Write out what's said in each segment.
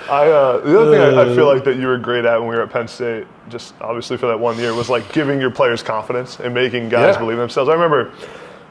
The other thing I feel like that you were great at when we were at Penn State, just obviously for that 1 year, was like giving your players confidence and making guys believe in themselves. I remember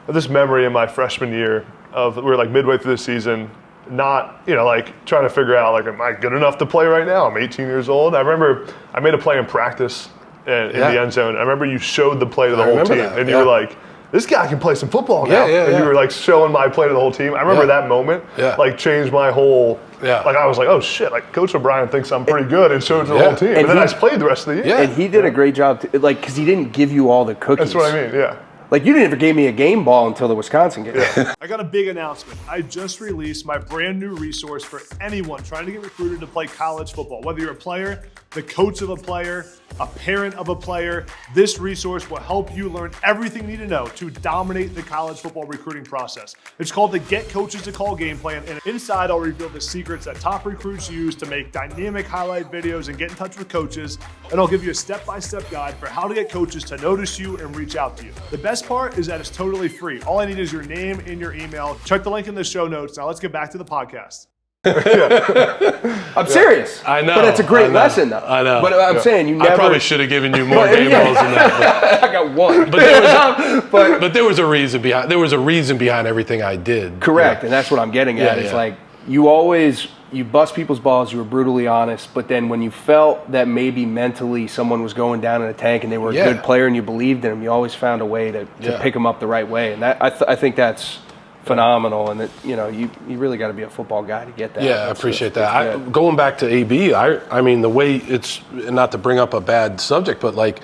this memory in my freshman year of we were like midway through the season, not, like trying to figure out like, am I good enough to play right now? I'm 18 years old. I remember I made a play in practice in the end zone. I remember you showed the play to the whole team, and you were like, this guy can play some football now. And you were like showing my play to the whole team. I remember that moment like changed my whole, like I was like, oh shit, like Coach O'Brien thinks I'm pretty good and showed it to the whole team. And then I played the rest of the year. And he did a great job, because he didn't give you all the cookies. That's what I mean, Like, you never gave me a game ball until the Wisconsin game. I got a big announcement. I just released my brand new resource for anyone trying to get recruited to play college football. Whether you're a player, the coach of a player, a parent of a player, this resource will help you learn everything you need to know to dominate the college football recruiting process. It's called the Get Coaches to Call Game Plan, and inside I'll reveal the secrets that top recruits use to make dynamic highlight videos and get in touch with coaches, and I'll give you a step-by-step guide for how to get coaches to notice you and reach out to you. The best part is that it's totally free. All I need is your name and your email. Check the link in the show notes. Now let's get back to the podcast. I'm serious. I know. But it's a great lesson, though. I know. But I'm saying you never. I probably should have given you more game balls than that. I got one. But there was a reason behind. There was a reason behind everything I did. Correct, and that's what I'm getting at. It's like you bust people's balls. You were brutally honest, but then when you felt that maybe mentally someone was going down in a tank and they were a good player and you believed in them, you always found a way to pick them up the right way. And that I think that's phenomenal, and that you really got to be a football guy to get that. I appreciate that. Going back to AB, I mean the way it's, not to bring up a bad subject, but like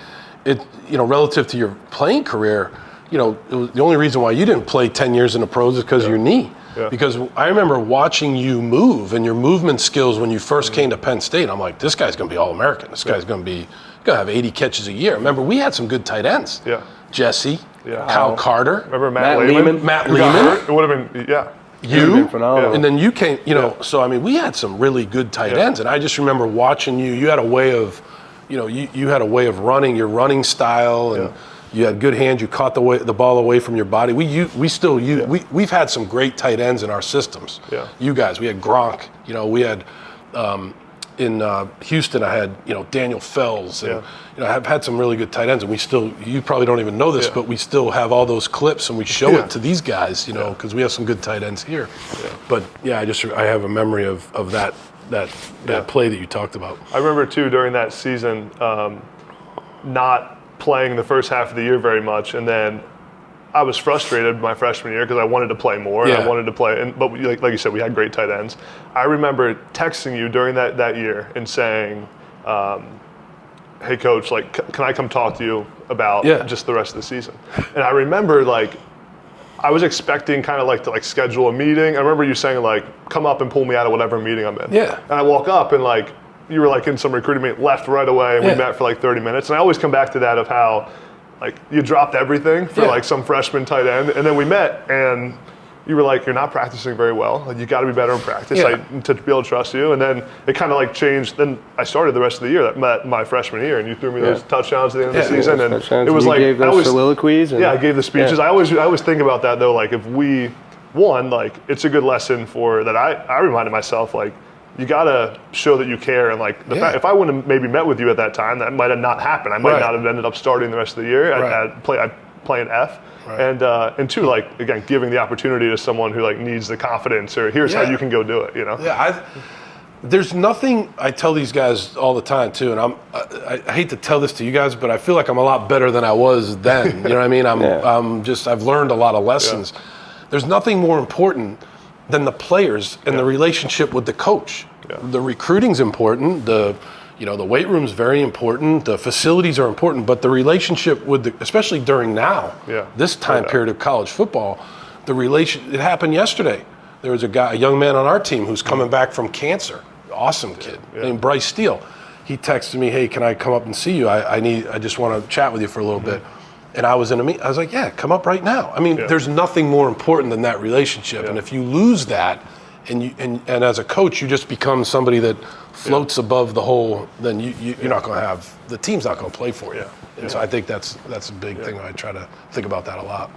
it, relative to your playing career, it was the only reason why you didn't play 10 years in the pros is because of your knee. Because I remember watching you move and your movement skills when you first came to Penn State. I'm like, this guy's going to be All-American. This guy's going to have 80 catches a year. Remember, we had some good tight ends. Jesse, Kyle Carter. Remember Matt Lehman? Matt Lehman. It would have been, You, phenomenal. And then you came, so I mean, we had some really good tight ends. And I just remember watching you. You had a way of, you had a way of running, your running style, and you had good hands. You caught the ball away from your body. We've had some great tight ends in our systems. You guys, we had Gronk. We had in Houston, I had Daniel Fells, and I've had some really good tight ends. And you probably don't even know this, but we still have all those clips, and we show it to these guys, because we have some good tight ends here. But I have a memory of that play that you talked about. I remember too during that season, not playing the first half of the year very much, and then I was frustrated my freshman year because I wanted to play more and I wanted to play. But like you said, we had great tight ends. I remember texting you during that year and saying, "Hey, coach, like, can I come talk to you about just the rest of the season?" And I remember I was expecting kind of like to schedule a meeting. I remember you saying come up and pull me out of whatever meeting I'm in. And I walk up and you were in some recruiting meeting, left right away, and we met for 30 minutes. And I always come back to that of how you dropped everything for some freshman tight end, and then we met and you were you're not practicing very well. You got to be better in practice to be able to trust you. And then it kind of changed. Then I started the rest of the year, my freshman year, and you threw me those touchdowns at the end of the season. And it was you gave those soliloquies. I gave the speeches. I always think about that though. If we won, it's a good lesson for that. I reminded myself you gotta show that you care, and the fact, if I wouldn't have maybe met with you at that time, that might have not happened. I might not have ended up starting the rest of the year. I'd play an F, and two, again, giving the opportunity to someone who needs the confidence, or here's how you can go do it. There's nothing. I tell these guys all the time too, and I hate to tell this to you guys, but I feel like I'm a lot better than I was then. You know what I mean? I've learned a lot of lessons. There's nothing more important than the players and the relationship with the coach. The recruiting's important. The weight room's very important. The facilities are important, but the relationship with especially during this time period of college football, it happened yesterday. There was a young man on our team who's coming back from cancer. Awesome kid named Bryce Steele. He texted me, "Hey, can I come up and see you? I just want to chat with you for a little bit." And I was in a meeting. I was like, "Yeah, come up right now." I mean, there's nothing more important than that relationship. And if you lose that, and as a coach, you just become somebody that floats above the whole, then you're not going to have, the team's not going to play for you. And so I think that's a big thing. I try to think about that a lot.